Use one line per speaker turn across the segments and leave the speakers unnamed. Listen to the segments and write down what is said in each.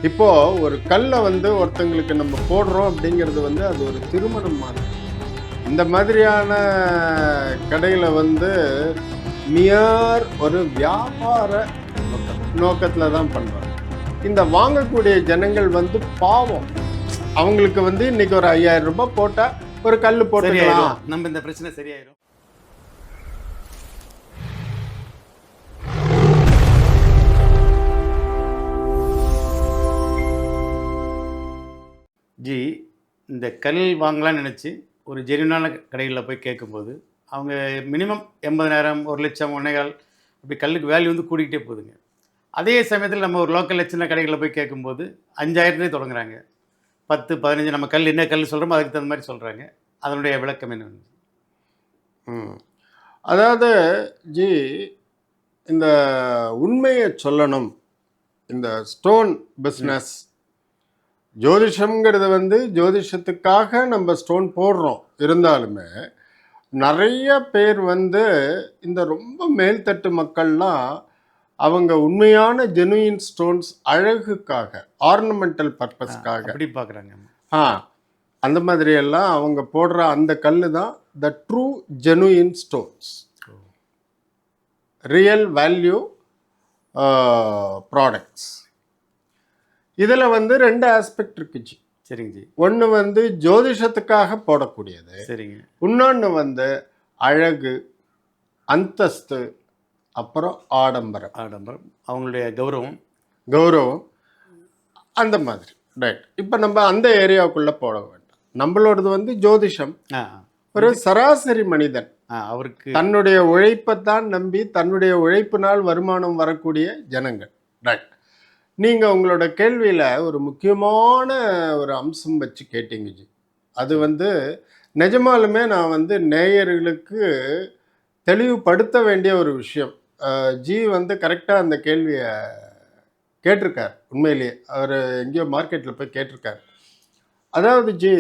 இப்போ ஒரு கல்லை வந்து ஒருத்தங்களுக்கு நம்ம போடுறோம் அப்படிங்கிறது வந்து அது ஒரு திருமணம் மாதிரி. இந்த மாதிரியான கடையில் வந்து மியர் ஒரு வியாபார நோக்கத்தில் தான் பண்ணுறாங்க. இந்த வாங்கக்கூடிய ஜனங்கள் வந்து பாவம், அவங்களுக்கு வந்து இன்னைக்கு ஒரு 5000 ரூபாய் போட்டால் ஒரு கல் போட்டுக்கலாம்,
நம்ம இந்த பிரச்சனை சரியாயிரும். ஜி, இந்த கல் வாங்கலாம்னு நினச்சி ஒரு ஜென்யூனான கடைகளில் போய் கேட்கும்போது அவங்க மினிமம் 80,000, 1,00,000, 1,400 அப்படி கல்லுக்கு வேல்யூ வந்து கூடிக்கிட்டே போகுதுங்க. அதே சமயத்தில் நம்ம ஒரு லோக்கலில் சின்ன கடைகளில் போய் கேட்கும்போது 5,000 தொடங்குறாங்க. 10, 15 நம்ம கல் என்ன கல் சொல்கிறோமோ அதுக்கு தகுந்த மாதிரி சொல்கிறாங்க. அதனுடைய விளக்கம் என்ன?
அதாவது ஜி, இந்த உண்மையை சொல்லணும், இந்த ஸ்டோன் பிஸ்னஸ் ஜோதிஷம்ங்கிறது வந்து ஜோதிஷத்துக்காக நம்ம ஸ்டோன் போடுறோம். இருந்தாலுமே நிறைய பேர் வந்து இந்த ரொம்ப மேல்தட்டு மக்கள்லாம் அவங்க உண்மையான ஜெனுயின் ஸ்டோன்ஸ் அழகுக்காக, ஆர்னமெண்டல் பர்பஸ்க்காக
அப்படி பார்க்குறாங்க.
அந்த மாதிரி எல்லாம் அவங்க போடுற அந்த கல் தான் the true genuine stones, real value products. இதில் வந்து 2 ஆஸ்பெக்ட் இருக்குச்சு.
சரிங்க ஜி.
ஒன்று வந்து ஜோதிஷத்துக்காக போடக்கூடியது.
சரிங்க.
இன்னொன்று வந்து அழகு, அந்தஸ்து, அப்புறம் ஆடம்பரம்.
அவங்களுடைய கௌரவம்
அந்த மாதிரி. ரைட். இப்போ நம்ம அந்த ஏரியாவுக்குள்ளே போட வேண்டாம். நம்மளோடது வந்து ஜோதிஷம். ஒரு சராசரி மனிதன்
அவருக்கு
தன்னுடைய உழைப்பைத்தான் நம்பி தன்னுடைய உழைப்பினால் வருமானம் வரக்கூடிய ஜனங்கள். ரைட். நீங்கள் உங்களோட கேள்வியில் ஒரு முக்கியமான ஒரு அம்சம் வச்சு கேட்டீங்க ஜி. அது வந்து நிஜமாலுமே நான் வந்து நேயர்களுக்கு தெளிவுபடுத்த வேண்டிய ஒரு விஷயம். ஜி வந்து கரெக்டாக அந்த கேள்வியை கேட்டிருக்கார். உண்மையிலேயே அவர் எங்கேயோ மார்க்கெட்டில் போய் கேட்டிருக்கார். அதாவது ஜி,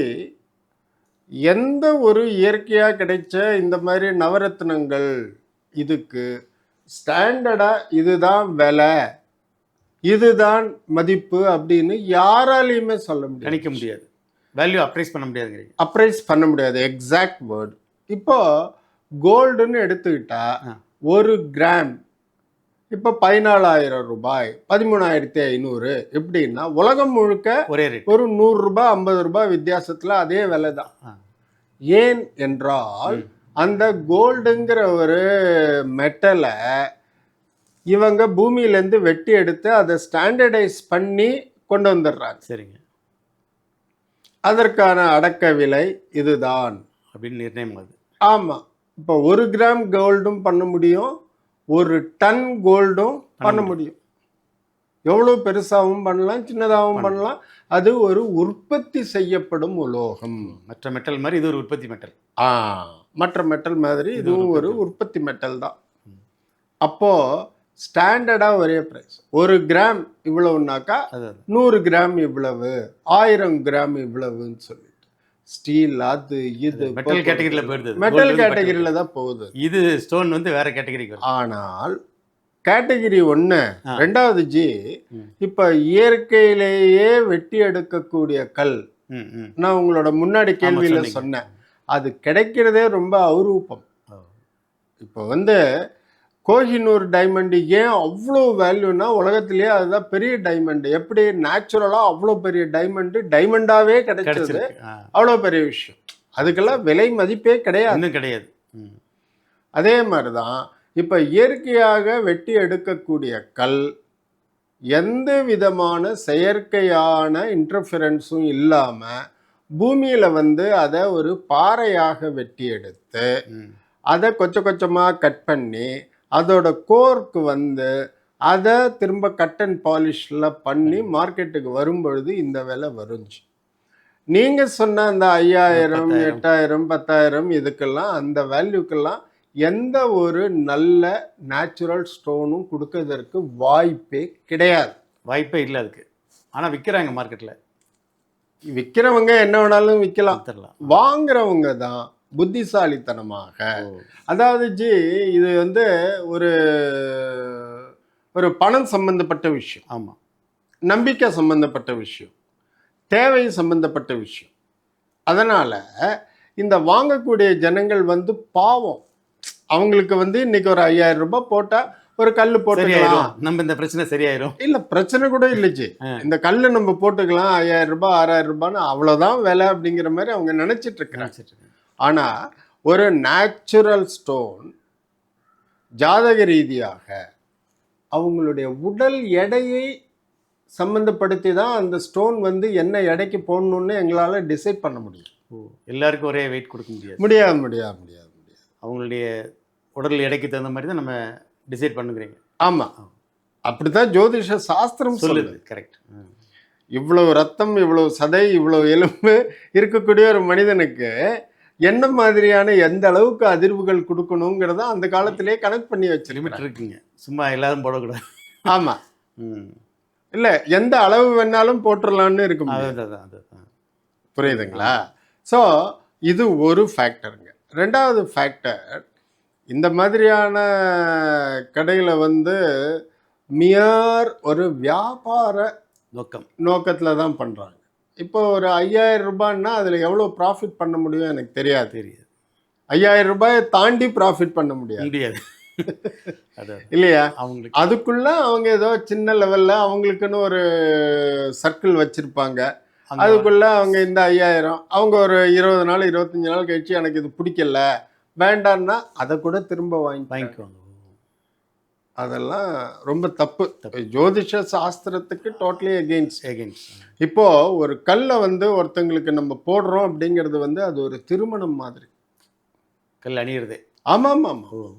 எந்த ஒரு இயற்கையாக கிடைச்ச இந்த மாதிரி நவரத்னங்கள் இதுக்கு ஸ்டாண்டர்டாக இதுதான் விலை, இதுதான் மதிப்பு அப்படின்னு யாராலையுமே சொல்ல முடியாது,
கணிக்க முடியாது, வேல்யூ அப்ரைஸ் பண்ண முடியாது.
அப்ரைஸ் பண்ண முடியாது, எக்ஸாக்ட் வேர்டு. இப்போ கோல்டுன்னு எடுத்துக்கிட்டா 1 கிராம் இப்போ 14,000 ரூபாய், 13,500. எப்படின்னா உலகம் முழுக்க
ஒரே ரேட்,
ஒரு 100 ரூபாய் 50 ரூபாய் வித்தியாசத்தில் அதே விலை தான். ஏன் என்றால் அந்த கோல்டுங்கிற ஒரு மெட்டலை இவங்க பூமியிலேருந்து வெட்டி எடுத்து அதை ஸ்டாண்டர்டைஸ் பண்ணி கொண்டு வந்துடுறாங்க.
சரிங்க.
அதற்கான அடக்க விலை இதுதான்
அப்படின்னு நிர்ணயம் ஆகுது.
ஆமாம். இப்போ 1 கிராம் கோல்டும் பண்ண முடியும், 1 டன் கோல்டும் பண்ண முடியும். எவ்வளோ பெருசாகவும் பண்ணலாம், சின்னதாகவும் பண்ணலாம். அது ஒரு உற்பத்தி செய்யப்படும் உலோகம்.
மற்ற மெட்டல் மாதிரி இது ஒரு உற்பத்தி மெட்டல்.
மற்ற மெட்டல் மாதிரி இதுவும் ஒரு உற்பத்தி மெட்டல் தான். அப்போது ஸ்டாண்டர்டாக ஒரே ப்ரைஸ். 1 கிராம் இவ்வளவுனாக்கா 100 கிராம் இவ்வளவு, 1000 கிராம் இவ்வளவுன்னு சொல்லிட்டு ஸ்டீல் அது இது
மெட்டல் கேட்டகரியில் போயிடுது.
மெட்டல் கேட்டகரியில் தான் போகுது.
இது ஸ்டோன் வந்து வேற கேட்டகரிக்கு.
ஆனால் கேட்டகரி 1. 2வது ஜி, இப்போ இயற்கையிலேயே வெட்டி எடுக்கக்கூடிய கல், நான் உங்களோட முன்னாடி கேள்வியில் சொன்னேன், அது கிடைக்கிறதே ரொம்ப அபரூபம். இப்போ வந்து கோஹினூர் டைமண்டு ஏன் அவ்வளோ வேல்யூனா உலகத்திலேயே அதுதான் பெரிய டைமண்டு. எப்படி நேச்சுரலாக அவ்வளோ பெரிய டைமண்டாகவே கிடைச்சது அவ்வளோ பெரிய விஷயம். அதுக்கெல்லாம் விலை மதிப்பே கிடையாது. அதே மாதிரி தான் இப்போ இயற்கையாக வெட்டி எடுக்கக்கூடிய கல் எந்த விதமான செயற்கையான இன்டர்ஃபியரன்ஸும் இல்லாமல் பூமியில் வந்து அதை ஒரு பாறையாக வெட்டி எடுத்து அதை கொஞ்சமாக கட் பண்ணி அதோட கோர்க்கு வந்து அதை திரும்ப கட் அண்ட் பாலிஷில் பண்ணி மார்க்கெட்டுக்கு வரும்பொழுது இந்த விலை வருஞ்சு. நீங்கள் சொன்ன அந்த 5,000, 8,000, 10,000 இதுக்கெல்லாம், அந்த வேல்யூக்கெல்லாம் எந்த ஒரு நல்ல நேச்சுரல் ஸ்டோனும் கொடுக்கறதற்கு வாய்ப்பே கிடையாது.
வாய்ப்பே இல்லை அதுக்கு. ஆனால் விற்கிறாங்க மார்க்கெட்டில்.
விற்கிறவங்க என்ன வேணாலும் விற்கலாம், வாங்குறவங்க தான் புத்திசாலித்தனமாக. அதாவது ஜி, இது வந்து ஒரு பணம் சம்பந்தப்பட்ட விஷயம்.
ஆமாம்.
நம்பிக்கை சம்பந்தப்பட்ட விஷயம், தேவை சம்பந்தப்பட்ட விஷயம். அதனால இந்த வாங்கக்கூடிய ஜனங்கள் வந்து பாவம், அவங்களுக்கு வந்து இன்னைக்கு ஒரு 5000 ரூபாய் போட்டா ஒரு கல் போட்டுக்கலாம்,
சரியாயிரும், நம்ம இந்த பிரச்சனை சரியாயிரும்.
இல்ல பிரச்சனை கூட இல்லைச்சு, இந்த கல்லு நம்ம போட்டுக்கலாம் 5000 ரூபாய் 6000 ரூபான்னு அவ்வளவுதான் விலை அப்படிங்கிற மாதிரி அவங்க நினைச்சிட்டு இருக்கிறாங்க. ஆனா ஒரு நேச்சுரல் ஸ்டோன் ஜாதக ரீதியாக அவங்களுடைய உடல் எடையை சம்பந்தப்படுத்தி தான் அந்த ஸ்டோன் வந்து என்ன எடைக்கு போடணும்னு எங்களால டிசைட் பண்ண முடியும்.
எல்லாருக்கும் ஒரே வெயிட் கொடுக்க முடியாது.
முடியாது முடியாது முடியாது முடியாது.
அவங்களுடைய உடல் எடைக்கு தகுந்த மாதிரி தான் நம்ம டிசைட் பண்ணுகிறீங்க.
ஆமா, அப்படித்தான் ஜோதிஷ சாஸ்திரம் சொல்லுது.
கரெக்ட்.
இவ்வளவு ரத்தம், இவ்வளவு சதை, இவ்வளவு எலும்பு இருக்கக்கூடிய ஒரு மனிதனுக்கு என்ன மாதிரியான எந்த அளவுக்கு அதிர்வுகள் கொடுக்கணுங்கிறத அந்த காலத்திலே கனெக்ட் பண்ணி வச்சு
லிமிட் இருக்குங்க, சும்மா எல்லாரும் போடக்கூடாது.
ஆமா, இல்ல எந்த அளவு வேணாலும் போட்டுடலான்னு இருக்கும். புரியுதுங்களா? ஸோ இது ஒரு ஃபேக்டருங்க. ரெண்டாவது ஃபேக்டர், இந்த மாதிரியான கடையில் வந்து மியார் ஒரு வியாபார நோக்கத்தில் தான் பண்ணுறாங்க. இப்போ ஒரு 5000 ரூபாய்னா அதில் எவ்வளோ ப்ராஃபிட் பண்ண முடியும் எனக்கு தெரியாது. 5000 ரூபாயை தாண்டி ப்ராஃபிட் பண்ண முடியாது இல்லையா? அவங்களுக்கு அதுக்குள்ள அவங்க ஏதோ சின்ன லெவலில் அவங்களுக்குன்னு ஒரு சர்க்கிள் வச்சுருப்பாங்க. அதுக்குள்ள அவங்க இந்த 5000 அவங்க ஒரு 20 நாள் 25 நாள் கழிச்சு எனக்கு இது பிடிக்கல வேண்டான்னா அதை கூட திரும்ப வாங்கிக்குவாங்க. அதெல்லாம் ரொம்ப தப்பு. ஜோதிஷ சாஸ்திரத்துக்கு டோட்டலி எகெயின்ஸ்ட். இப்போ ஒரு கல்லை வந்து ஒருத்தங்களுக்கு நம்ம போடுறோம் அப்படிங்கிறது வந்து அது ஒரு திருமணம் மாதிரி.
கல் அணியிறது.
ஆமாம் ஆமாம்.